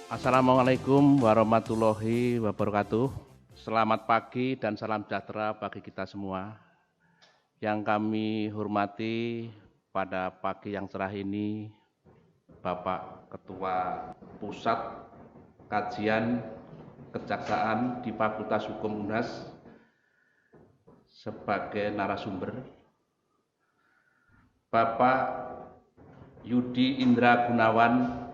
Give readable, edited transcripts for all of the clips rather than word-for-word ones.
Assalamualaikum warahmatullahi wabarakatuh. Selamat pagi dan salam sejahtera bagi kita semua. Yang kami hormati pada pagi yang cerah ini, Bapak Ketua Pusat Kajian Kejaksaan di Fakultas Hukum UNAS sebagai narasumber, Bapak Yudi Indra Gunawan,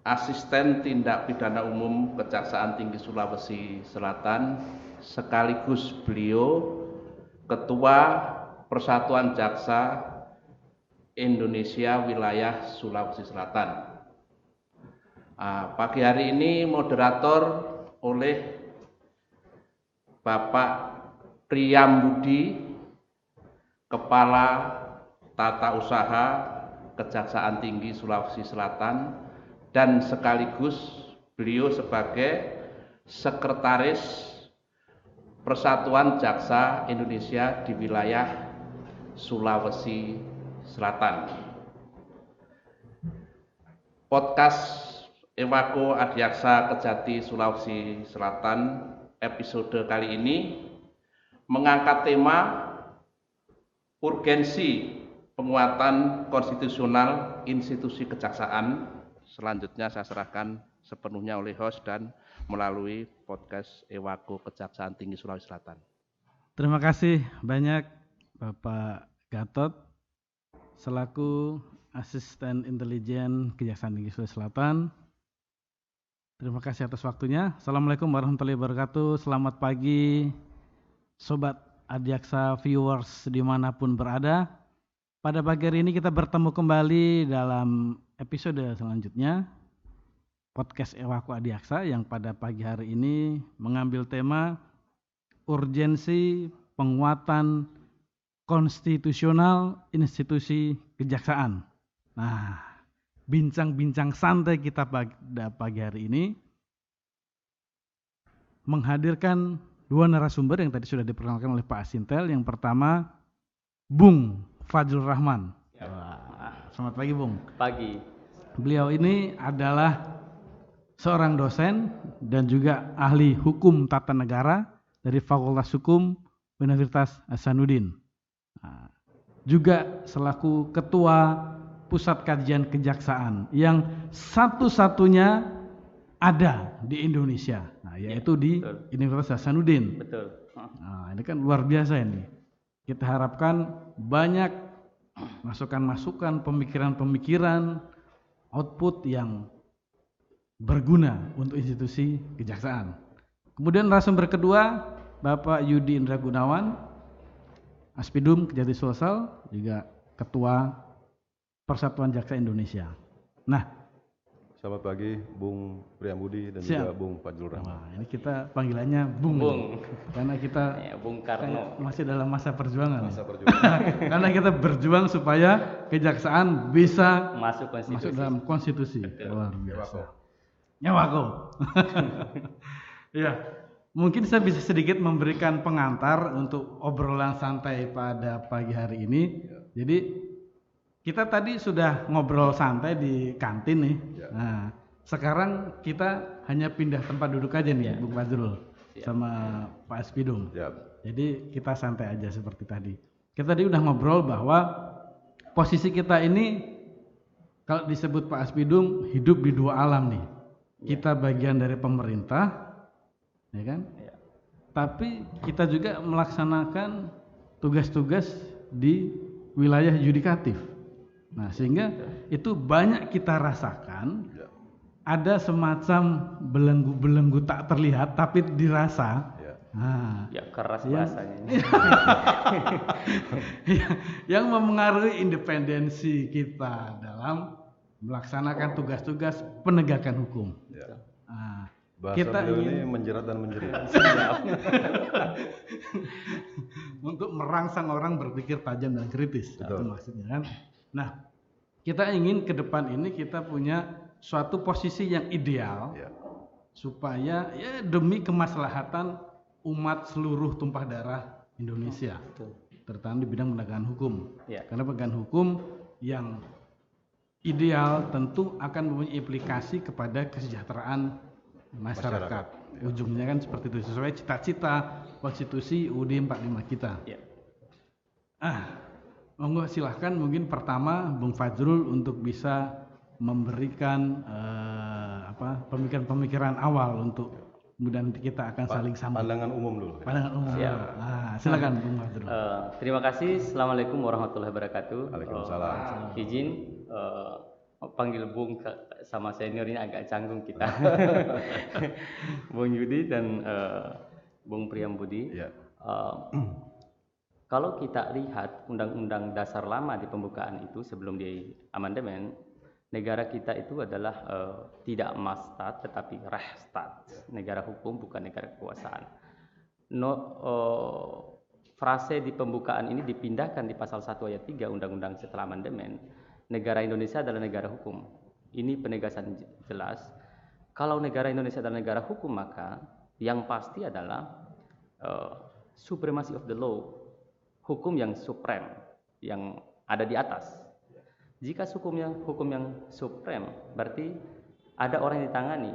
Asisten Tindak Pidana Umum Kejaksaan Tinggi Sulawesi Selatan, sekaligus beliau Ketua Persatuan Jaksa Indonesia Wilayah Sulawesi Selatan. Pagi hari ini moderator oleh Bapak Priyambudi, Kepala Tata Usaha Kejaksaan Tinggi Sulawesi Selatan, dan sekaligus beliau sebagai Sekretaris Persatuan Jaksa Indonesia di wilayah Sulawesi Selatan. Podcast Ewako Adiaksa Kejati Sulawesi Selatan episode kali ini mengangkat tema urgensi penguatan konstitusional institusi kejaksaan. Selanjutnya saya serahkan sepenuhnya oleh host dan melalui podcast Ewako Kejaksaan Tinggi Sulawesi Selatan. Terima kasih banyak Bapak Gatot selaku Asisten Intelijen Kejaksaan Tinggi Sulawesi Selatan. Terima kasih atas waktunya. Assalamualaikum warahmatullahi wabarakatuh. Selamat pagi Sobat Adiaksa viewers dimanapun berada. Pada pagi hari ini kita bertemu kembali dalam episode selanjutnya podcast Ewako Adiaksa yang pada pagi hari ini mengambil tema urgensi penguatan konstitusional institusi kejaksaan. Nah, bincang-bincang santai kita pada pagi hari ini menghadirkan dua narasumber yang tadi sudah diperkenalkan oleh Pak Asintel. Yang pertama, Bung Fadzlur Rahman. Selamat pagi, Bung. Pagi. Beliau ini adalah seorang dosen dan juga ahli hukum tata negara dari Fakultas Hukum Universitas Hasanuddin. Juga selaku Ketua Pusat Kajian Kejaksaan yang satu-satunya ada di Indonesia, yaitu di Universitas Hasanuddin. Betul. Nah, ini kan luar biasa ini. Kita harapkan banyak masukan-masukan, pemikiran-pemikiran, output yang berguna untuk institusi kejaksaan. Kemudian narasumber kedua, Bapak Yudi Indra Gunawan, Aspidum Kejati Sulsel, juga Ketua Persatuan Jaksa Indonesia. Nah, selamat pagi Bung Priyambudi dan siap. juga Bung Fadzlur Rahman. Nah, ini kita panggilannya Bung. Karena kita Bung Karno masih dalam masa perjuangan. Masa perjuangan. Karena kita berjuang supaya kejaksaan bisa masuk dalam konstitusi. Betul. Luar biasa. Nyawako. Ya, mungkin saya bisa sedikit memberikan pengantar untuk obrolan santai pada pagi hari ini. Jadi kita tadi sudah ngobrol santai di kantin nih. Ya. Nah, sekarang kita hanya pindah tempat duduk aja nih, Bung Fadzlur sama Pak Aspidum. Ya. Jadi kita santai aja seperti tadi. Kita tadi udah ngobrol bahwa posisi kita ini kalau disebut Pak Aspidum hidup di dua alam nih. Kita bagian dari pemerintah, ya kan? Ya. Tapi kita juga melaksanakan tugas-tugas di wilayah yudikatif. Nah, sehingga itu banyak kita rasakan. Ya. Ada semacam belenggu-belenggu tak terlihat tapi dirasa. Ya. Nah, Ya keras bahasanya ini. yang memengaruhi independensi kita dalam melaksanakan tugas-tugas penegakan hukum. Ya. Nah, Bahasa kita beliau ingin ini menjerat dan menjerit. untuk merangsang orang berpikir tajam dan kritis. Itu Betul. maksudnya kan. Nah, kita ingin ke depan ini kita punya suatu posisi yang ideal Ya. supaya ya demi kemaslahatan umat seluruh tumpah darah Indonesia, Betul. terutama di bidang penegakan hukum. Ya. Karena penegakan hukum yang ideal tentu akan mempunyai implikasi kepada kesejahteraan masyarakat. Ujungnya kan seperti itu, sesuai cita-cita konstitusi UUD 45 kita. Ya. Monggo silahkan mungkin pertama Bung Fajrul untuk bisa memberikan pemikiran-pemikiran awal untuk kemudian kita akan saling sambung. Pandangan umum dulu. Pandangan umum. Siap. Silakan Bung Fajrul. Terima kasih. Assalamualaikum warahmatullahi wabarakatuh. Waalaikumsalam. Izin panggil Bung sama senior ini agak canggung kita. Bung Yudi dan Bung Priambudi. Ya. Kalau kita lihat Undang-Undang Dasar lama di pembukaan itu sebelum di amandemen, negara kita itu adalah tidak Mastat tetapi Rechtsstaat, negara hukum bukan negara kekuasaan. Frase di pembukaan ini dipindahkan di pasal 1 ayat 3 Undang-Undang setelah amandemen. Negara Indonesia adalah negara hukum. Ini penegasan jelas. Kalau negara Indonesia adalah negara hukum, maka yang pasti adalah supremacy of the law, hukum yang suprem, yang ada di atas. Jika hukum yang suprem, berarti ada orang yang ditangani,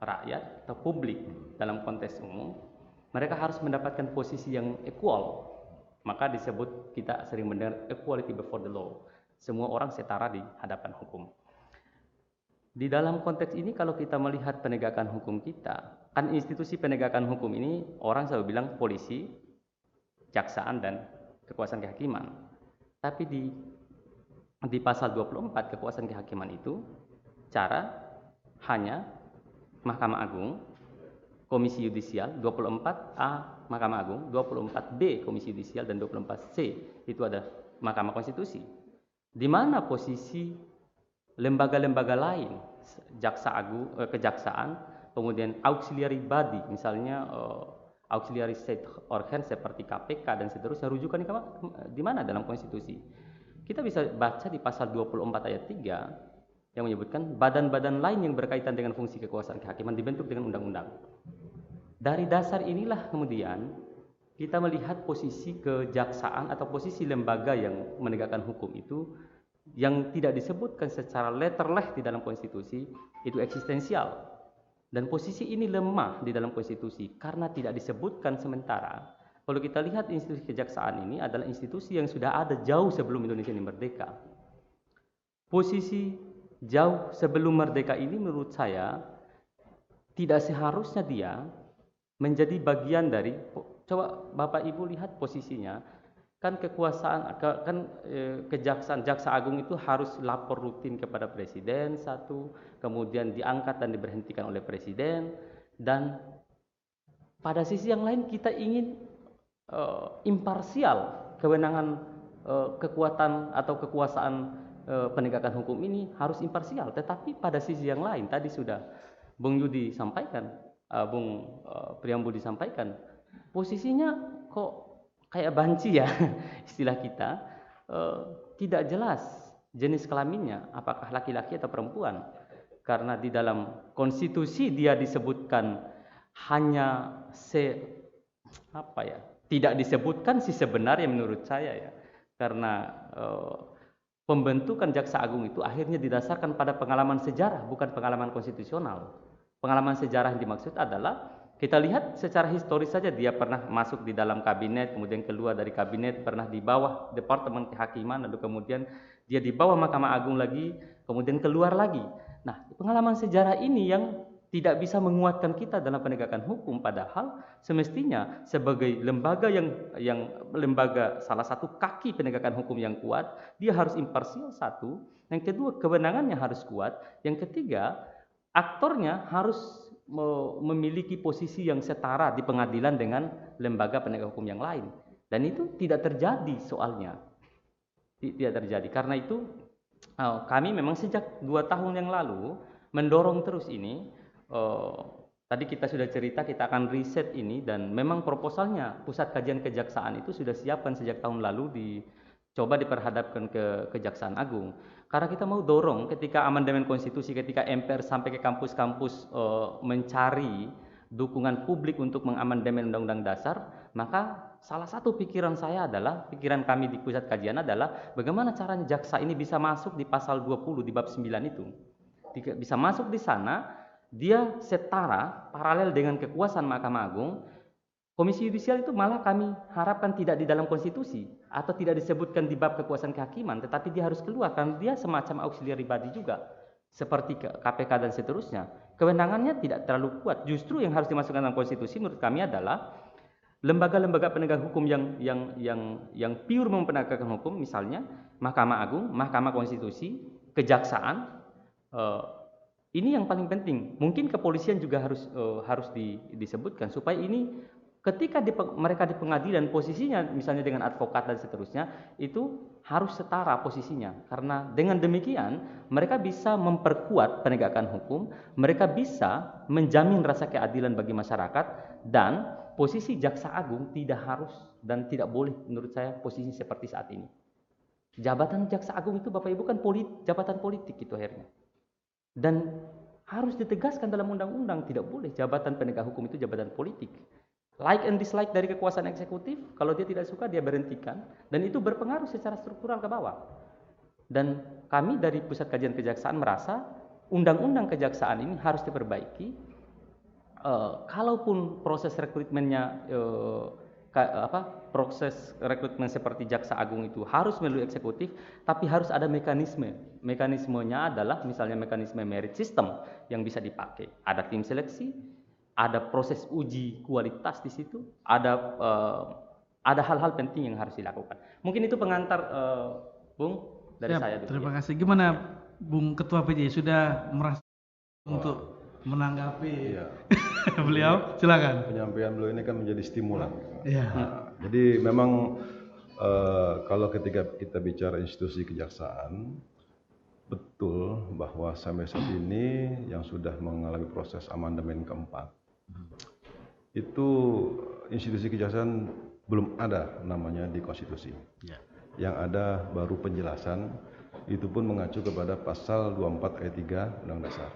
rakyat atau publik dalam konteks umum, mereka harus mendapatkan posisi yang equal. Maka disebut, kita sering mendengar equality before the law. Semua orang setara di hadapan hukum. Di dalam konteks ini kalau kita melihat penegakan hukum kita, kan institusi penegakan hukum ini orang selalu bilang polisi, jaksaan dan kekuasaan kehakiman. Tapi di pasal 24 kekuasaan kehakiman itu cara hanya Mahkamah Agung, Komisi Yudisial, 24A Mahkamah Agung, 24B Komisi Yudisial dan 24C itu ada Mahkamah Konstitusi. Di mana posisi lembaga-lembaga lain, Jaksa Agung, kejaksaan, kemudian auxiliary body, misalnya auxiliary state organ seperti KPK dan seterusnya, rujukan di mana dalam konstitusi? Kita bisa baca di pasal 24 ayat 3 yang menyebutkan badan-badan lain yang berkaitan dengan fungsi kekuasaan kehakiman dibentuk dengan undang-undang. Dari dasar inilah kemudian kita melihat posisi kejaksaan atau posisi lembaga yang menegakkan hukum itu yang tidak disebutkan secara letterleh di dalam konstitusi itu eksistensial. Dan posisi ini lemah di dalam konstitusi karena tidak disebutkan. Sementara kalau kita lihat institusi kejaksaan ini adalah institusi yang sudah ada jauh sebelum Indonesia ini merdeka. Posisi jauh sebelum merdeka ini menurut saya tidak seharusnya dia menjadi bagian dari, coba Bapak Ibu lihat posisinya, kan kekuasaan, kejaksaan, Jaksa Agung itu harus lapor rutin kepada Presiden satu, kemudian diangkat dan diberhentikan oleh Presiden, dan pada sisi yang lain kita ingin imparsial, kewenangan kekuatan atau kekuasaan penegakan hukum ini harus imparsial. Tetapi pada sisi yang lain tadi sudah Bung Yudi sampaikan, Bung Priambudi sampaikan, posisinya kok kayak banci ya istilah kita, tidak jelas jenis kelaminnya apakah laki-laki atau perempuan, karena di dalam konstitusi dia disebutkan hanya tidak disebutkan sih sebenarnya menurut saya ya, karena pembentukan Jaksa Agung itu akhirnya didasarkan pada pengalaman sejarah bukan pengalaman konstitusional. Pengalaman sejarah yang dimaksud adalah kita lihat secara historis saja, dia pernah masuk di dalam kabinet, kemudian keluar dari kabinet, pernah di bawah Departemen Kehakiman, lalu kemudian dia di bawah Mahkamah Agung lagi, kemudian keluar lagi. Nah, pengalaman sejarah ini yang tidak bisa menguatkan kita dalam penegakan hukum, padahal semestinya sebagai lembaga yang lembaga salah satu kaki penegakan hukum yang kuat, dia harus imparsial satu, yang kedua kewenangannya harus kuat, yang ketiga aktornya harus memiliki posisi yang setara di pengadilan dengan lembaga penegak hukum yang lain. Dan itu tidak terjadi soalnya. Tidak terjadi. Karena itu kami memang sejak 2 tahun yang lalu mendorong terus ini. Tadi kita sudah cerita kita akan riset ini, dan memang proposalnya Pusat Kajian Kejaksaan itu sudah siapkan sejak tahun lalu, coba diperhadapkan ke Kejaksaan Agung. Karena kita mau dorong ketika amandemen konstitusi, ketika MPR sampai ke kampus-kampus mencari dukungan publik untuk mengamandemen Undang-Undang Dasar, maka salah satu pikiran saya adalah, pikiran kami di pusat kajian adalah bagaimana caranya jaksa ini bisa masuk di pasal 20 di bab 9 itu. Bisa masuk di sana, dia setara, paralel dengan kekuasaan Mahkamah Agung. Komisi yudisial itu malah kami harapkan tidak di dalam konstitusi atau tidak disebutkan di bab kekuasaan kehakiman, tetapi dia harus keluar karena dia semacam auxiliary body juga, seperti KPK dan seterusnya. Kewenangannya tidak terlalu kuat. Justru yang harus dimasukkan dalam konstitusi menurut kami adalah lembaga-lembaga penegak hukum yang pure mempenegakkan hukum, misalnya Mahkamah Agung, Mahkamah Konstitusi, Kejaksaan. Ini yang paling penting. Mungkin kepolisian juga harus disebutkan supaya ini ketika mereka di pengadilan posisinya misalnya dengan advokat dan seterusnya itu harus setara posisinya, karena dengan demikian mereka bisa memperkuat penegakan hukum, mereka bisa menjamin rasa keadilan bagi masyarakat, dan posisi jaksa agung tidak harus dan tidak boleh menurut saya posisi seperti saat ini. Jabatan jaksa agung itu Bapak Ibu kan jabatan politik itu akhirnya. Dan harus ditegaskan dalam undang-undang, tidak boleh jabatan penegak hukum itu jabatan politik. Like and dislike dari kekuasaan eksekutif, kalau dia tidak suka dia berhentikan, dan itu berpengaruh secara struktural ke bawah. Dan kami dari Pusat Kajian Kejaksaan merasa undang-undang kejaksaan ini harus diperbaiki. Kalaupun proses rekrutmennya proses rekrutmen seperti jaksa agung itu harus melalui eksekutif, tapi harus ada mekanisme. Mekanismenya adalah misalnya mekanisme merit system yang bisa dipakai. Ada tim seleksi, ada proses uji kualitas di situ, ada hal-hal penting yang harus dilakukan. Mungkin itu pengantar Bung dari saya dulu. Terima kasih. Gimana Bung Ketua PJ sudah merasa untuk menanggapi beliau? Silakan. Penyampaian beliau ini kan menjadi stimulan. Iya. Jadi memang kalau ketika kita bicara institusi kejaksaan, betul bahwa sampai saat ini yang sudah mengalami proses amandemen keempat, itu institusi kejaksaan belum ada namanya di konstitusi. Ya. Yang ada baru penjelasan, itu pun mengacu kepada pasal 24 ayat 3 Undang Dasar.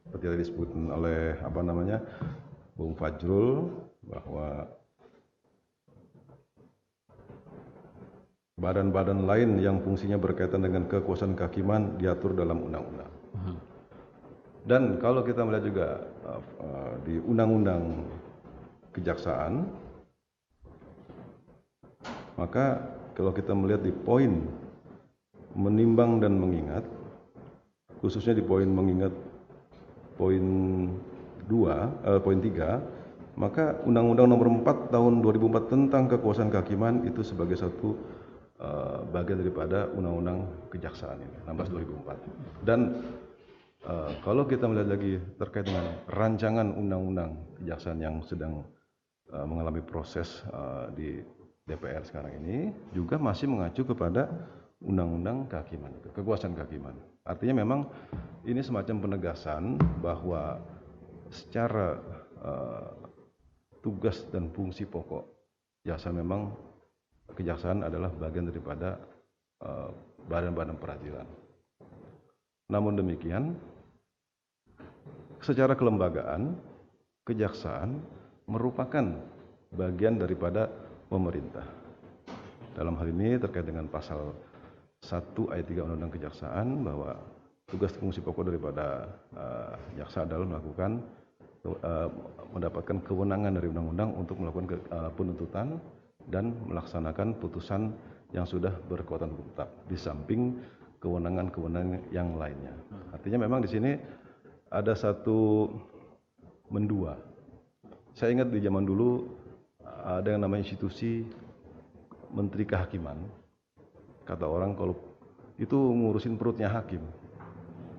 Seperti yang disebutkan oleh Bung Fajrul, bahwa badan-badan lain yang fungsinya berkaitan dengan kekuasaan kehakiman diatur dalam undang-undang. Dan kalau kita melihat juga di undang-undang kejaksaan, maka kalau kita melihat di poin menimbang dan mengingat, khususnya di poin mengingat poin 3, maka Undang-Undang Nomor 4 Tahun 2004 tentang kekuasaan kehakiman itu sebagai satu bagian daripada Undang-Undang Kejaksaan ini, 16 2004. Dan kalau kita melihat lagi terkait dengan rancangan Undang-Undang Kejaksaan yang sedang mengalami proses di DPR sekarang ini, juga masih mengacu kepada Undang-Undang Kehakiman, kekuasaan kehakiman. Artinya memang ini semacam penegasan bahwa secara tugas dan fungsi pokok jaksa, memang kejaksaan adalah bagian daripada badan-badan peradilan. Namun demikian, secara kelembagaan, kejaksaan merupakan bagian daripada pemerintah. Dalam hal ini terkait dengan pasal 1 ayat 3 Undang-Undang Kejaksaan, bahwa tugas fungsi pokok daripada jaksa adalah mendapatkan kewenangan dari undang-undang untuk melakukan penuntutan dan melaksanakan putusan yang sudah berkekuatan hukum tetap, di samping kewenangan-kewenangan yang lainnya. Artinya memang di sini ada satu mendua. Saya ingat di zaman dulu ada yang namanya institusi Menteri Kehakiman. Kata orang kalau itu ngurusin perutnya hakim,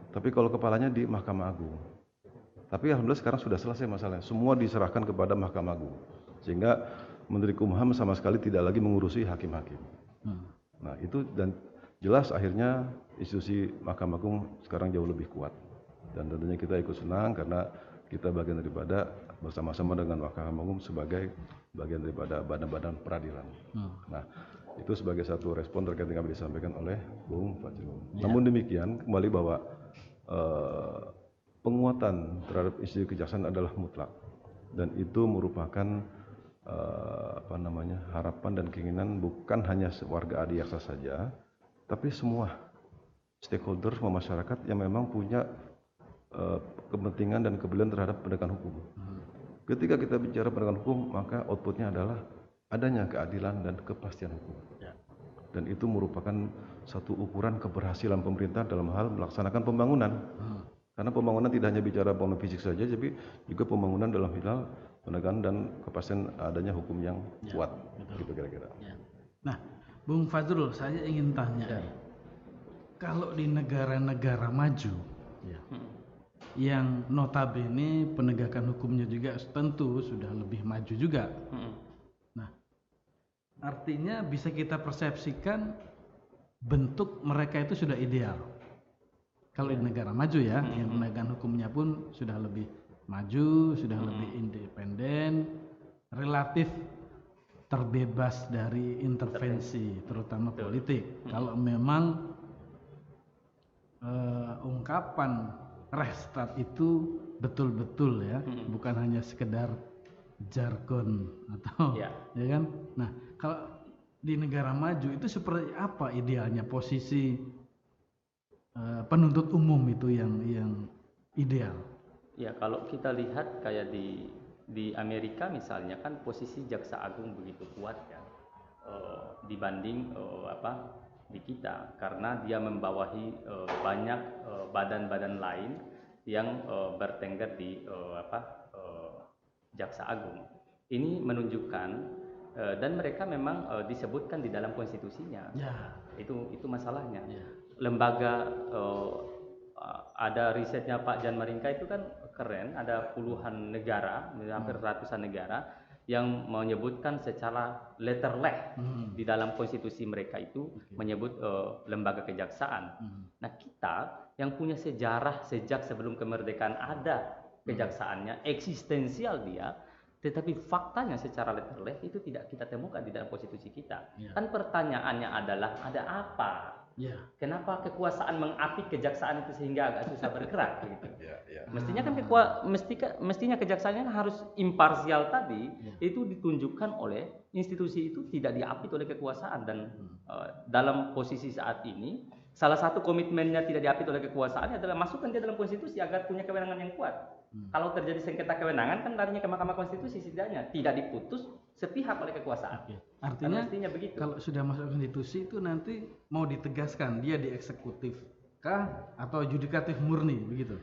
tapi kalau kepalanya di Mahkamah Agung. Tapi alhamdulillah sekarang sudah selesai masalahnya, semua diserahkan kepada Mahkamah Agung, sehingga Menteri Kumham sama sekali tidak lagi mengurusi hakim-hakim. Nah itu, dan jelas akhirnya institusi Mahkamah Agung sekarang jauh lebih kuat, dan tentunya kita ikut senang karena kita bagian daripada bersama-sama dengan Mahkamah Agung sebagai bagian daripada badan-badan peradilan. Nah itu sebagai satu respon terkait dengan yang disampaikan oleh Bung Fajrul. Namun demikian, kembali bahwa penguatan terhadap institusi kejaksaan adalah mutlak, dan itu merupakan harapan dan keinginan bukan hanya warga Adiaksa saja, tapi semua stakeholder, semua masyarakat yang memang punya kepentingan dan kepedulian terhadap penegakan hukum. Ketika kita bicara penegakan hukum, maka outputnya adalah adanya keadilan dan kepastian hukum. Dan itu merupakan satu ukuran keberhasilan pemerintah dalam hal melaksanakan pembangunan. Karena pembangunan tidak hanya bicara pembangunan fisik saja, tapi juga pembangunan dalam hal penegakan dan kepastian adanya hukum yang kuat. Gitu kira-kira. Nah, Bung Fazrul, saya ingin tanya, kalau di negara-negara maju, yang notabene penegakan hukumnya juga tentu sudah lebih maju juga. Nah, artinya bisa kita persepsikan bentuk mereka itu sudah ideal. Kalau di negara maju ya, yang penegakan hukumnya pun sudah lebih maju, sudah lebih independen, relatif terbebas dari intervensi, terutama politik. Kalau memang ungkapan restart itu betul-betul ya, bukan hanya sekedar jargon atau ya kan. Nah, kalau di negara maju itu seperti apa idealnya posisi penuntut umum itu yang ideal? Ya, kalau kita lihat kayak di Amerika misalnya kan posisi jaksa agung begitu kuat ya dibanding di kita, karena dia membawahi banyak badan-badan lain yang bertengger di jaksa agung. Ini menunjukkan dan mereka memang disebutkan di dalam konstitusinya. Itu masalahnya. Lembaga ada risetnya Pak Jan Maringka itu kan keren, ada puluhan negara, hampir ratusan negara yang menyebutkan secara letterleh di dalam konstitusi mereka itu menyebut lembaga kejaksaan. Nah, kita yang punya sejarah sejak sebelum kemerdekaan ada kejaksaannya, eksistensial dia, tetapi faktanya secara letterleh itu tidak kita temukan di dalam konstitusi kita. Kan pertanyaannya adalah ada apa? Kenapa kekuasaan mengapit kejaksaan itu sehingga agak susah bergerak gitu. Mestinya kan mestinya kejaksaannya harus imparsial tadi, itu ditunjukkan oleh institusi itu tidak diapit oleh kekuasaan. Dan dalam posisi saat ini salah satu komitmennya tidak diapit oleh kekuasaan adalah masukkan dia dalam konstitusi agar punya kewenangan yang kuat. Kalau terjadi sengketa kewenangan kan larinya ke Mahkamah Konstitusi, setidaknya tidak diputus sepihak oleh kekuasaan. Artinya begitu. Kalau sudah masuk konstitusi itu nanti mau ditegaskan dia di eksekutif kah atau yudikatif murni begitu?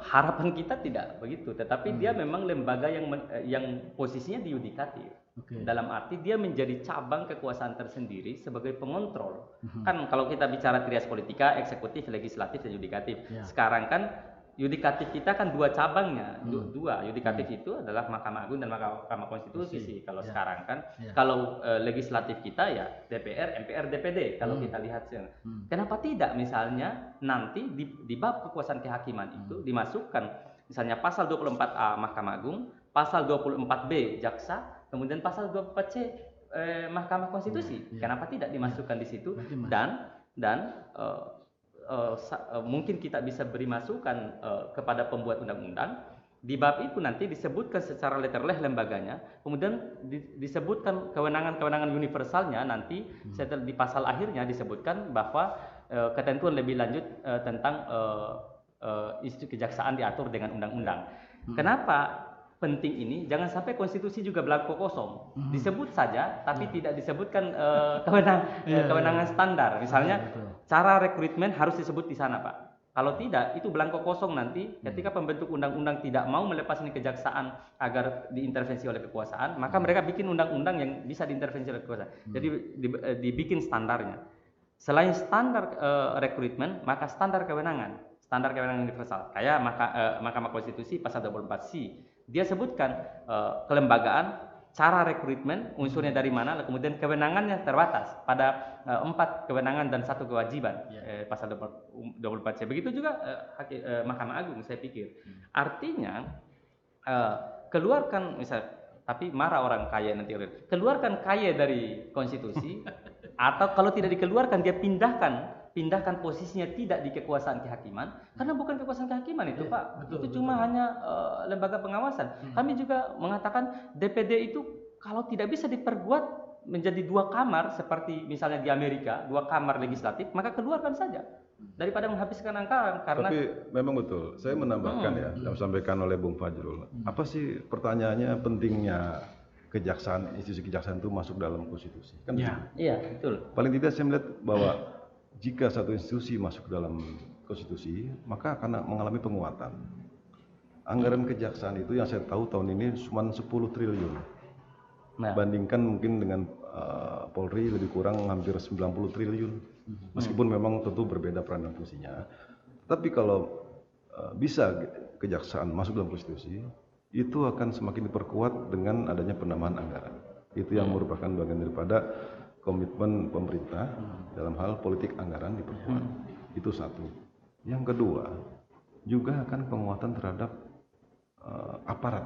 Harapan kita tidak begitu, tetapi dia memang lembaga yang posisinya di yudikatif. Dalam arti dia menjadi cabang kekuasaan tersendiri sebagai pengontrol. Kan kalau kita bicara trias politika, eksekutif, legislatif, dan yudikatif. Sekarang kan yudikatif kita kan dua cabangnya, dua. Yudikatif itu adalah Mahkamah Agung dan Mahkamah Konstitusi sih kalau sekarang kan. Kalau legislatif kita ya DPR, MPR, DPD kalau kita lihat. Kenapa tidak misalnya nanti di bab kekuasaan kehakiman itu dimasukkan misalnya pasal 24A Mahkamah Agung, pasal 24B Jaksa, kemudian pasal 24C Mahkamah Konstitusi. Kenapa tidak dimasukkan di situ? Dan mungkin kita bisa beri masukan kepada pembuat undang-undang di bab itu nanti disebutkan secara letterleh lembaganya, kemudian disebutkan kewenangan-kewenangan universalnya nanti setelah di pasal akhirnya disebutkan bahwa ketentuan lebih lanjut tentang institusi kejaksaan diatur dengan undang-undang. Kenapa penting ini? Jangan sampai konstitusi juga belangko kosong. Disebut saja tapi tidak disebutkan kewenangan standar. Misalnya cara rekrutmen harus disebut di sana, Pak. Kalau tidak, itu belangko kosong nanti ketika pembentuk undang-undang tidak mau melepas ini kejaksaan agar diintervensi oleh kekuasaan, maka mereka bikin undang-undang yang bisa diintervensi oleh kekuasaan. Jadi dibikin standarnya. Selain standar rekrutmen, maka standar kewenangan universal. Kayak Mahkamah Konstitusi pasal 24C. Dia sebutkan kelembagaan, cara rekrutmen, unsurnya dari mana, kemudian kewenangannya terbatas pada 4 kewenangan dan 1 kewajiban, pasal 24C. Begitu juga Mahkamah Agung, saya pikir. Artinya keluarkan misal, tapi marah orang kaya nanti, keluarkan kaya dari konstitusi, atau kalau tidak dikeluarkan dia pindahkan posisinya tidak di kekuasaan kehakiman, karena bukan kekuasaan kehakiman itu, Pak. Itu cuma hanya lembaga pengawasan. Kami juga mengatakan DPD itu kalau tidak bisa diperkuat menjadi 2 kamar seperti misalnya di Amerika, 2 kamar legislatif, maka keluarkan saja daripada menghabiskan anggaran. Karena Tapi memang betul, saya menambahkan ya, yang disampaikan oleh Bung Fajrul. Apa sih pertanyaannya pentingnya kejaksaan, institusi kejaksaan itu masuk dalam konstitusi? Kan Ya. iya betul. paling tidak saya melihat bahwa jika satu institusi masuk dalam konstitusi, maka akan mengalami penguatan. Anggaran kejaksaan itu yang saya tahu tahun ini cuma 10 triliun. Nah, Bandingkan mungkin dengan Polri lebih kurang hampir 90 triliun. Meskipun memang tentu berbeda peran dan fungsinya. Tapi kalau bisa kejaksaan masuk dalam konstitusi, itu akan semakin diperkuat dengan adanya penambahan anggaran. Itu yang merupakan bagian daripada komitmen pemerintah dalam hal politik anggaran diperkuat. Itu satu. Yang kedua, juga akan penguatan terhadap aparat,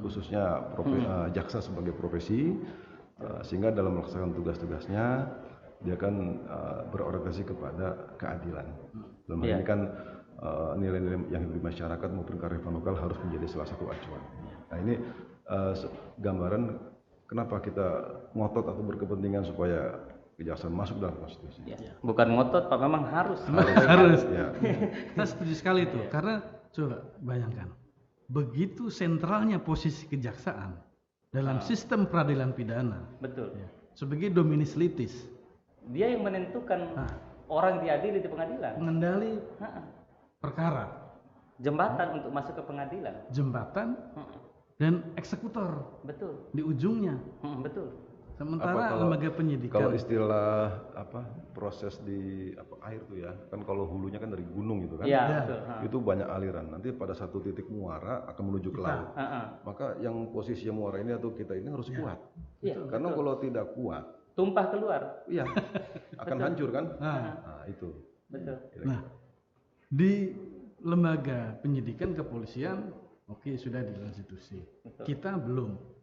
khususnya jaksa sebagai profesi, sehingga dalam melaksanakan tugas-tugasnya dia akan berorientasi kepada keadilan. Dalam hal ini kan nilai-nilai yang di masyarakat maupun kearifan lokal harus menjadi salah satu acuan. Nah ini gambaran kenapa kita ngotot atau berkepentingan supaya kejaksaan masuk dalam konstitusi. ya. Bukan ngotot Pak, memang harus. Harus. Ya. Saya setuju sekali itu, karena coba bayangkan, begitu sentralnya posisi kejaksaan dalam sistem peradilan pidana, Betul. ya, sebagai dominus litis, Dia yang menentukan orang diadili di pengadilan. pengendali Ha-ha. perkara, Jembatan untuk masuk ke pengadilan. jembatan, dan eksekutor Betul. di ujungnya. Betul. Sementara Kalau- lembaga penyidikan, Kalau istilah proses di air tuh ya, kan kalau hulunya kan dari gunung gitu kan. Iya, Ya. betul. Ha. Itu banyak aliran. Nanti pada satu titik muara akan menuju ke laut. Ha-ha. Maka yang posisi muara ini atau kita ini harus kuat. Iya, Karena kalau tidak kuat, tumpah keluar. iya akan hancur kan. nah, Nah, itu. Betul. nah, di lembaga penyidikan kepolisian, oke sudah di konstitusi. Kita belum.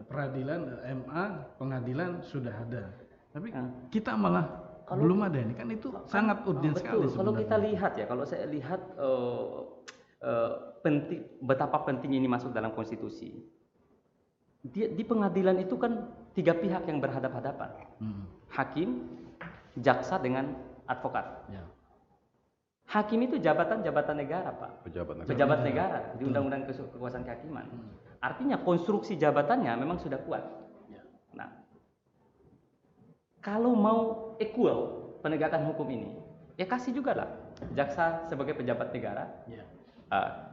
Peradilan, MA, pengadilan sudah ada. Tapi kita malah belum ada ini. Kan itu sangat urgent sekali Betul. Kalau sebenarnya. kita lihat ya, kalau saya lihat betapa penting ini masuk dalam konstitusi. Di pengadilan itu kan 3 pihak yang berhadap-hadapan. Hakim, jaksa dengan advokat. Ya. Hakim itu jabatan negara, Pak. Pejabat negara di Undang-Undang Kekuasaan Kehakiman. Artinya konstruksi jabatannya memang sudah kuat. Nah, kalau mau equal penegakan hukum ini, ya kasih juga lah jaksa sebagai pejabat negara. Ya.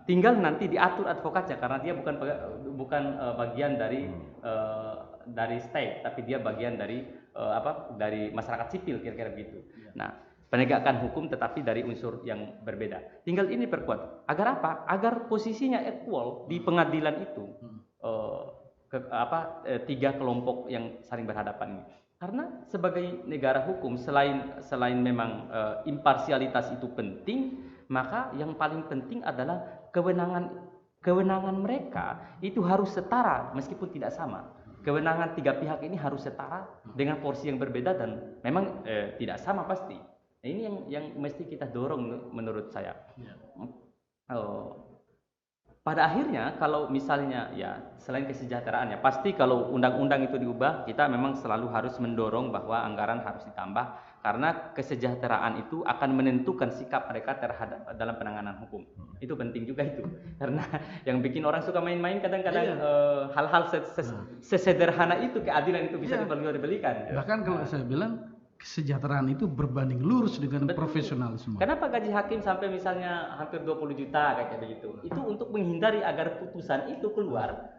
Tinggal nanti diatur advokatnya karena dia bukan bagian dari state, tapi dia bagian dari dari masyarakat sipil kira-kira begitu. Nah, penegakan hukum tetapi dari unsur yang berbeda. Tinggal ini perkuat. Agar apa? Agar posisinya equal di pengadilan itu. 3 kelompok yang saling berhadapan ini. Karena sebagai negara hukum selain memang imparsialitas itu penting, maka yang paling penting adalah kewenangan mereka itu harus setara meskipun tidak sama. Kewenangan 3 pihak ini harus setara dengan porsi yang berbeda dan memang tidak sama pasti. Nah, ini yang mesti kita dorong menurut saya. Pada akhirnya kalau misalnya ya selain kesejahteraan ya pasti kalau undang-undang itu diubah, kita memang selalu harus mendorong bahwa anggaran harus ditambah karena kesejahteraan itu akan menentukan sikap mereka terhadap dalam penanganan hukum. Itu penting juga itu. Karena yang bikin orang suka main-main kadang-kadang hal-hal sesederhana itu, keadilan itu bisa diperjualbelikan. Bahkan kalau saya bilang kesejahteraan itu berbanding lurus dengan profesionalisme. Kenapa gaji hakim sampai misalnya hampir 20 juta kayak begitu? Itu untuk menghindari agar putusan itu keluar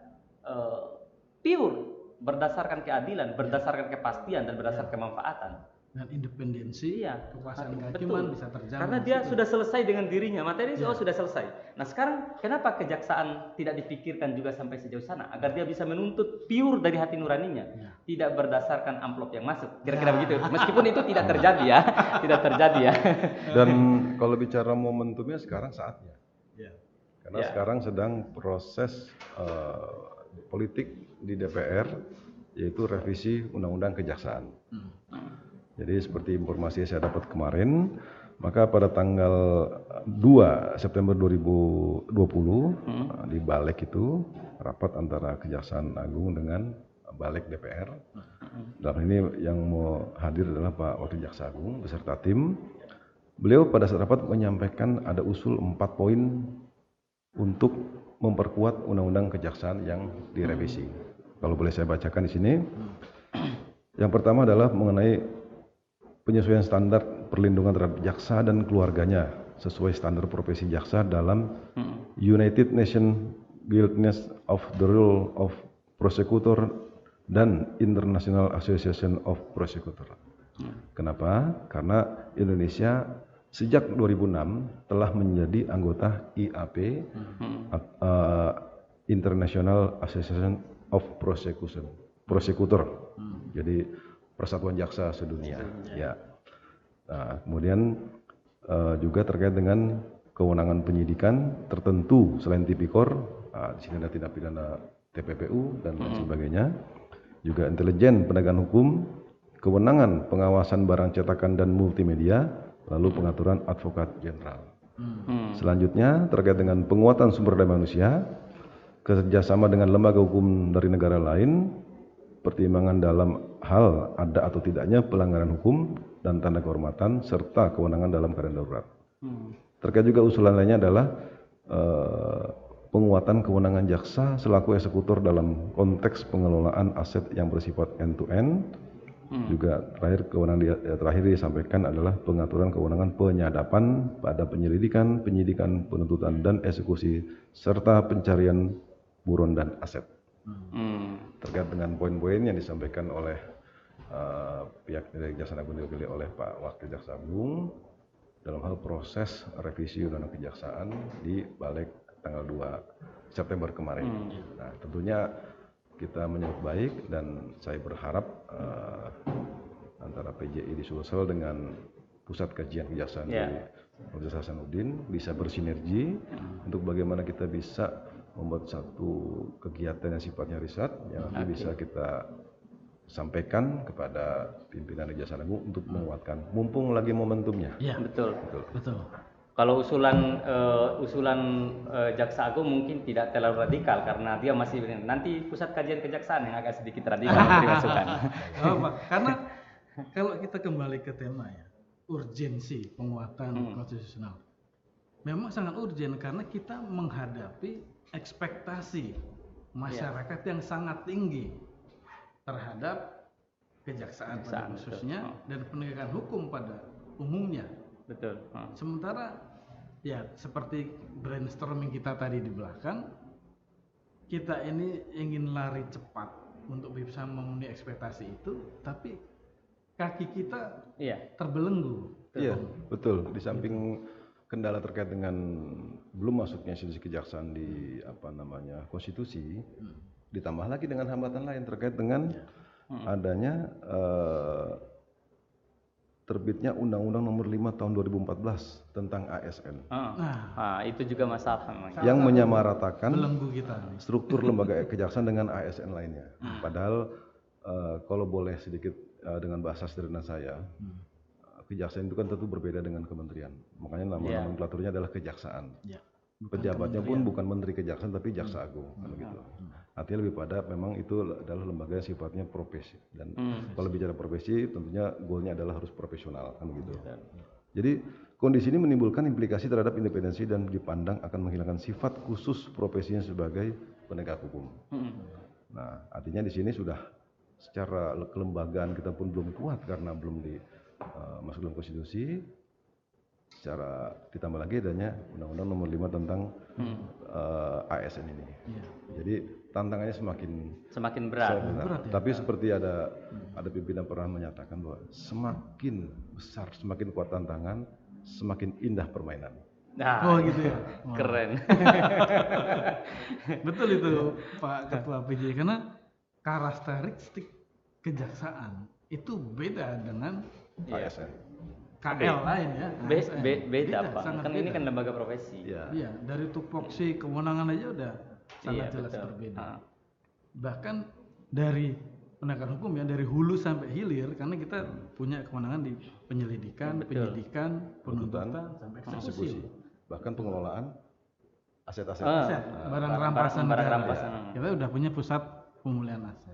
pure berdasarkan keadilan, berdasarkan kepastian dan berdasarkan kemanfaatan. Dan independensi kekuasaan kehakiman bisa terjamin. Karena dia sudah selesai dengan dirinya, materi sudah selesai. Nah sekarang kenapa kejaksaan tidak dipikirkan juga sampai sejauh sana agar dia bisa menuntut pure dari hati nuraninya, tidak berdasarkan amplop yang masuk, kira-kira begitu. Meskipun itu tidak terjadi ya, tidak terjadi ya. Dan kalau bicara momentumnya sekarang saatnya, karena sekarang sedang proses politik di DPR, yaitu revisi Undang-Undang Kejaksaan. Jadi seperti informasi yang saya dapat kemarin, maka pada tanggal 2 September 2020 di Balek itu rapat antara Kejaksaan Agung dengan balik DPR. Dalam ini yang mau hadir adalah Pak Wakil Jaksa Agung beserta tim. Beliau pada saat rapat menyampaikan ada usul 4 poin untuk memperkuat undang-undang kejaksaan yang direvisi. Kalau boleh saya bacakan di sini. Yang pertama adalah mengenai penyesuaian standar perlindungan terhadap jaksa dan keluarganya sesuai standar profesi jaksa dalam United Nations Guildness of the Rule of Prosecutor dan International Association of Prosecutor. Kenapa? Karena Indonesia sejak 2006 telah menjadi anggota IAP, International Association of Prosecutor. Jadi Persatuan Jaksa Sedunia. Ya. Nah, kemudian juga terkait dengan kewenangan penyidikan tertentu selain tipikor, di sini ada tindak pidana TPPU dan lain sebagainya. Juga intelijen penegakan hukum, kewenangan pengawasan barang cetakan dan multimedia, lalu pengaturan advokat jenderal. Selanjutnya terkait dengan penguatan sumber daya manusia, kerjasama dengan lembaga hukum dari negara lain, pertimbangan dalam hal ada atau tidaknya pelanggaran hukum dan tanda kehormatan, serta kewenangan dalam keadaan darurat. Terkait juga usulan lainnya adalah penguatan kewenangan jaksa selaku eksekutor dalam konteks pengelolaan aset yang bersifat end-to-end. Juga terakhir disampaikan adalah pengaturan kewenangan penyadapan pada penyelidikan, penyidikan, penuntutan, dan eksekusi, serta pencarian buron dan aset. Terkait dengan poin-poin yang disampaikan oleh pihak dari Kejaksaan Agung diwakili oleh Pak Wakil Jaksa Agung dalam hal proses revisi Undang-Undang Kejaksaan di balik tanggal 2 September kemarin. Nah, tentunya kita menyambut baik dan saya berharap antara PJI di Sulsel dengan Pusat Kajian Kejaksaan di Universitas Hasanuddin bisa bersinergi untuk bagaimana kita bisa membuat satu kegiatan yang sifatnya riset yang nanti bisa kita sampaikan kepada pimpinan Kejaksaan Agung untuk menguatkan, mumpung lagi momentumnya. Iya, Betul. betul. Kalau usulan Jaksa Agung mungkin tidak terlalu radikal karena dia masih nanti Pusat Kajian Kejaksaan yang agak sedikit radikal memberi masukan. Karena kalau kita kembali ke tema ya, urgensi penguatan konstitusional. Memang sangat urgen karena kita menghadapi ekspektasi masyarakat yang sangat tinggi terhadap kejaksaan pada khususnya dan penegakan hukum pada umumnya. Betul. Sementara ya seperti brainstorming kita tadi di belakang, kita ini ingin lari cepat untuk bisa memenuhi ekspektasi itu, tapi kaki kita terbelenggu. Iya, betul. Di samping kendala terkait dengan belum masuknya institusi kejaksaan di konstitusi, ditambah lagi dengan hambatan lain terkait dengan adanya terbitnya Undang-Undang Nomor 5 Tahun 2014 tentang ASN. Itu juga masalah. Yang menyamaratakan belenggu kita struktur lembaga kejaksaan dengan ASN lainnya. Padahal kalau boleh sedikit dengan bahasa sederhana saya, kejaksaan itu kan tentu berbeda dengan kementerian. Makanya nama nomenklaturnya adalah kejaksaan. Pejabatnya pun bukan menteri kejaksaan tapi jaksa agung, kan begitu. Artinya lebih pada memang itu adalah lembaga yang sifatnya profesi dan kalau bicara profesi tentunya goalnya adalah harus profesional, kan begitu. Jadi kondisi ini menimbulkan implikasi terhadap independensi dan dipandang akan menghilangkan sifat khusus profesinya sebagai penegak hukum. Nah, artinya di sini sudah secara kelembagaan kita pun belum kuat karena belum masuk dalam konstitusi. Secara ditambah lagi adanya Undang-Undang Nomor 5 tentang ASN ini. Jadi tantangannya semakin berat. Tapi seperti ada pimpinan pernah menyatakan bahwa semakin besar, semakin kuat tantangan, semakin indah permainan. Gitu ya. Keren. Betul itu Pak Ketua PJ, karena karakteristik kejaksaan itu beda dengan ASN. KL lain ya. Beda Pak. Kan beda. ini kan lembaga profesi. Iya, dari tupoksi kewenangan aja udah sangat jelas berbeda. Bahkan dari penegakan hukum ya, dari hulu sampai hilir, karena kita punya kewenangan di penyelidikan, penyidikan, penuntutan sampai eksekusi. Bahkan pengelolaan aset-aset. Barang rampasan negara. rampasan. Kita udah punya pusat pemulihan aset.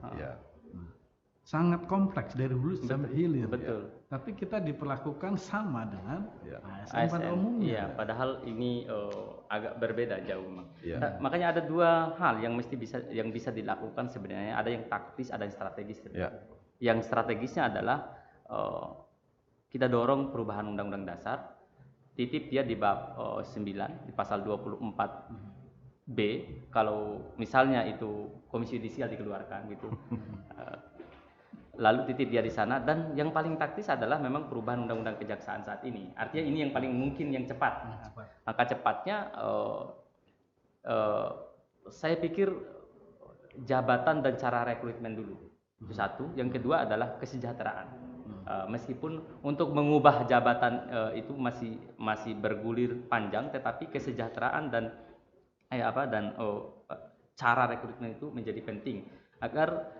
sangat kompleks dari hulu sampai hilir. Betul. Tapi kita diperlakukan sama dengan Ya. ASN pada umumnya. Iya, padahal ini agak berbeda jauh. Iya. Nah, makanya ada dua hal yang bisa dilakukan sebenarnya. Ada yang taktis, ada yang strategis. Ya. Yang strategisnya adalah kita dorong perubahan Undang-Undang Dasar, titip dia di bab 9 di pasal 24B. Kalau misalnya itu komisi yudisial dikeluarkan gitu. Lalu titip dia di sana, dan yang paling taktis adalah memang perubahan undang-undang kejaksaan saat ini. Artinya ini yang paling mungkin yang cepat. Maka cepatnya saya pikir jabatan dan cara rekrutmen dulu. Itu satu. Yang kedua adalah kesejahteraan. Meskipun untuk mengubah jabatan itu masih bergulir panjang, tetapi kesejahteraan dan cara rekrutmen itu menjadi penting agar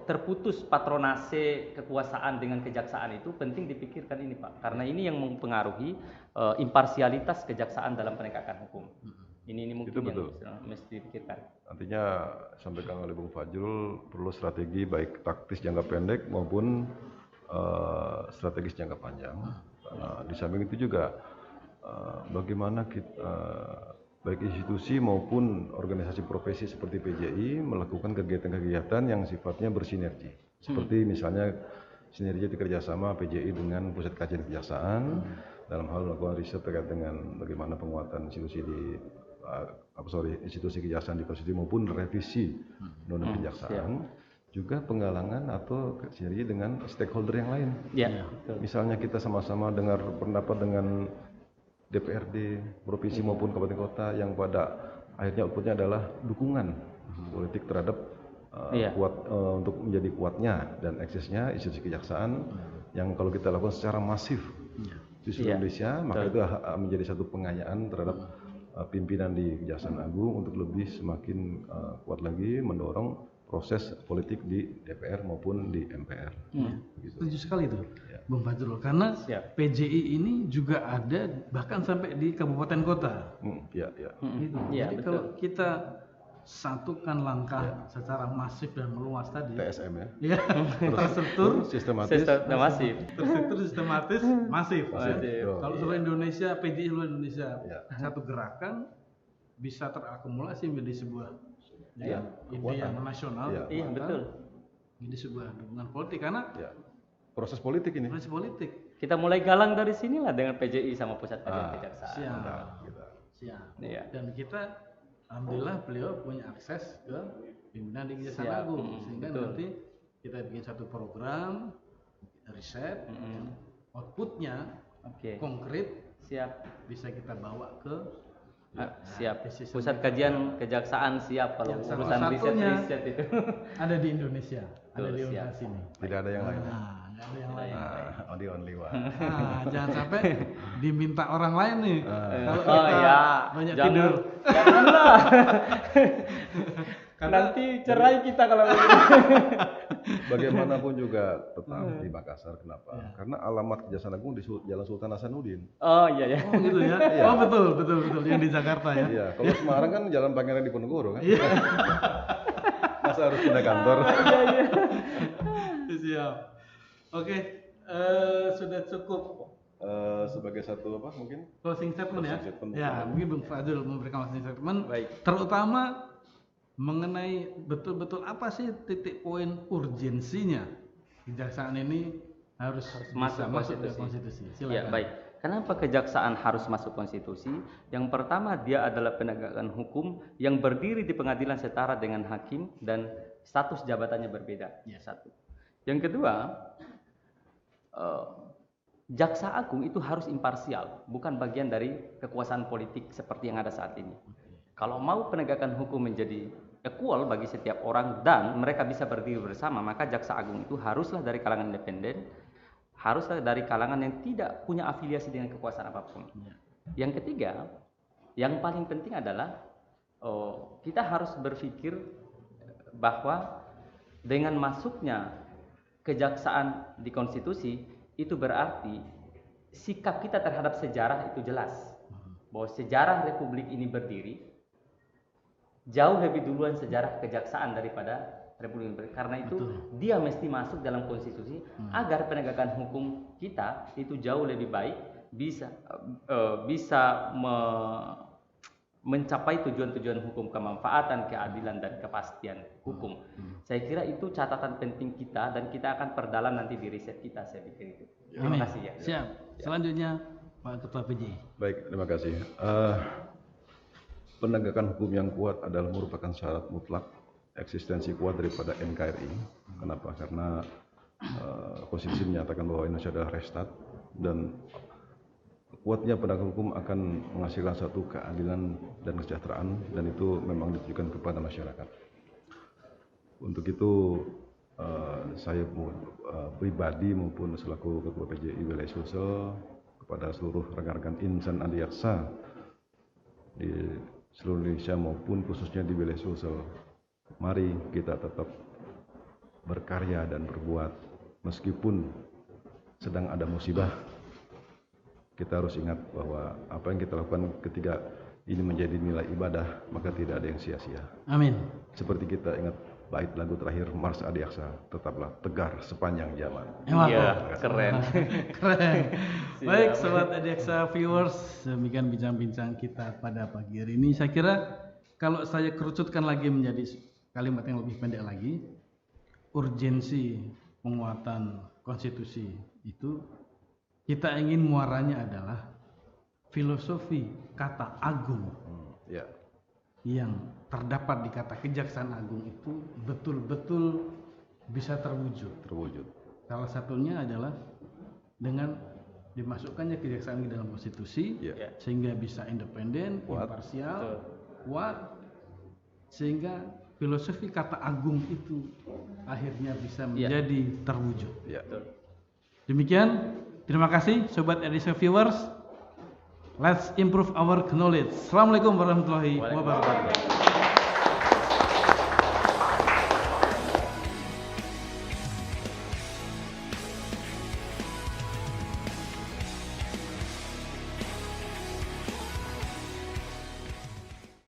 terputus patronase kekuasaan dengan kejaksaan. Itu penting dipikirkan ini, Pak, karena ini yang mempengaruhi imparsialitas kejaksaan dalam penegakan hukum. Ini mungkin Itu betul. yang mesti dipikirkan. Artinya sampaikan oleh Bung Fajrul, perlu strategi baik taktis jangka pendek maupun strategis jangka panjang. Nah, di samping itu juga bagaimana kita baik institusi maupun organisasi profesi seperti PJI melakukan kegiatan-kegiatan yang sifatnya bersinergi. Seperti misalnya sinergi kerjasama PJI dengan Pusat Kajian Kejaksaan dalam hal melakukan riset terkait dengan bagaimana penguatan institusi institusi kejaksaan di Konstitusi maupun revisi undang-undang kejaksaan. Juga penggalangan atau sinergi dengan stakeholder yang lain. Ya, Misalnya kita sama-sama dengar pendapat dengan DPRD provinsi maupun kabupaten kota yang pada akhirnya outputnya adalah dukungan politik terhadap kuat untuk menjadi kuatnya dan eksisnya institusi kejaksaan yang kalau kita lakukan secara masif di seluruh Indonesia, maka itu menjadi satu pengayaan terhadap pimpinan di Kejaksaan Agung untuk lebih semakin kuat lagi mendorong proses politik di DPR maupun di MPR. Gitu. Setuju sekali itu, Bung Fajrul. Karena PJI ini juga ada bahkan sampai di kabupaten kota. Ya. Gitu. Ya, jadi kalau kita satukan langkah secara masif dan meluas tadi, TSM ya. ya, terstruktur, Sistematis. sistematis, masif. Masif. Kalau seluruh Indonesia, PJI seluruh Indonesia, Ya. satu gerakan bisa terakumulasi menjadi sebuah ide yang nasional. Ya. Iya, betul. Jadi sebuah dukungan politik karena Ya. Proses politik ini. proses politik. Kita mulai galang dari sinilah dengan PJI sama Pusat Kajian Kejaksaan. Siap. Kita. Siap. Iya. Dan kita alhamdulillah beliau punya akses ke pimpinan di Kejaksaan Siap. Agung sehingga Betul. nanti kita bikin satu program riset outputnya Oke. konkret Siap. bisa kita bawa ke Siap. decision Pusat Kajian Kejaksaan siap kalau Yang urusan satu-satunya riset itu. ada di Indonesia, ada Betul, di siap. universitas ini. Tidak ada yang lain. Nah, nggak ada yang lain. Only one. Nah, jangan sampai diminta orang lain nih. Kalau Oh kita ya, banyak jangan. tidur. Janganlah. Nanti cerai kita kalau begitu. Bagaimanapun juga tetap di Makassar. Kenapa? Karena alamat Kejaksaan Agung di Jalan Sultan Hasanuddin. Oh iya ya. Oh gitu ya. Oh betul yang di Jakarta ya. Iya, kalau Semarang kan Jalan Pangeran Diponegoro kan. Masa harus pindah kantor? Siap. Oke, sudah cukup Sebagai satu apa mungkin? closing statement ya. Closing statement. Ya, mungkin Bung Fajrul memberikan closing statement. Baik. Terutama mengenai betul-betul apa sih titik poin urgensinya kejaksaan ini harus bisa masuk ke konstitusi. Ya, Silakan. baik. Kenapa kejaksaan harus masuk konstitusi? Yang pertama, dia adalah penegakan hukum yang berdiri di pengadilan setara dengan hakim dan status jabatannya berbeda. Satu. Yang kedua, Jaksa Agung itu harus imparsial, bukan bagian dari kekuasaan politik seperti yang ada saat ini. Kalau mau penegakan hukum menjadi equal bagi setiap orang dan mereka bisa berdiri bersama, maka Jaksa Agung itu haruslah dari kalangan independen, haruslah dari kalangan yang tidak punya afiliasi dengan kekuasaan apapun. Yang ketiga, yang paling penting adalah kita harus berpikir bahwa dengan masuknya kejaksaan di konstitusi itu berarti sikap kita terhadap sejarah itu jelas. Bahwa sejarah Republik ini berdiri jauh lebih duluan sejarah kejaksaan daripada Republik Indonesia. Karena itu Betul. dia mesti masuk dalam konstitusi agar penegakan hukum kita itu jauh lebih baik, bisa mencapai tujuan-tujuan hukum, kemanfaatan, keadilan dan kepastian hukum. Saya kira itu catatan penting kita dan kita akan perdalam nanti di riset kita, saya pikir itu. Terima Amin. kasih ya. Siap. Selanjutnya Pak Ketua PJ. Baik, terima kasih. Penegakan hukum yang kuat adalah merupakan syarat mutlak eksistensi kuat daripada NKRI. Kenapa? Karena konstitusi menyatakan bahwa Indonesia adalah restat dan kuatnya penegakan hukum akan menghasilkan satu keadilan dan kesejahteraan, dan itu memang ditujukan kepada masyarakat. Untuk itu saya pribadi maupun selaku Ketua PJI Wilayah Sulsel kepada seluruh rekan-rekan insan adiaksa di seluruh Indonesia maupun khususnya di Wilayah Sulsel, mari kita tetap berkarya dan berbuat meskipun sedang ada musibah. Kita harus ingat bahwa apa yang kita lakukan ketika ini menjadi nilai ibadah, maka tidak ada yang sia-sia. Amin. Seperti kita ingat bait lagu terakhir Mars Adiaksa, tetaplah tegar sepanjang zaman. Iya, keren. Keren. Baik, Sobat Adiaksa viewers, demikian bincang-bincang kita pada pagi hari ini. Saya kira kalau saya kerucutkan lagi menjadi kalimat yang lebih pendek lagi, urgensi penguatan konstitusi itu kita ingin muaranya adalah filosofi kata agung Ya, yang terdapat di kata Kejaksaan Agung itu betul-betul bisa terwujud. Salah satunya adalah dengan dimasukkannya kejaksaan ke dalam konstitusi, ya, sehingga bisa independen, Kuat. imparsial, kuat, sehingga filosofi kata agung itu akhirnya bisa menjadi terwujud. ya. Demikian, terima kasih Sobat Edition viewers. Let's improve our knowledge. Assalamualaikum warahmatullahi wabarakatuh.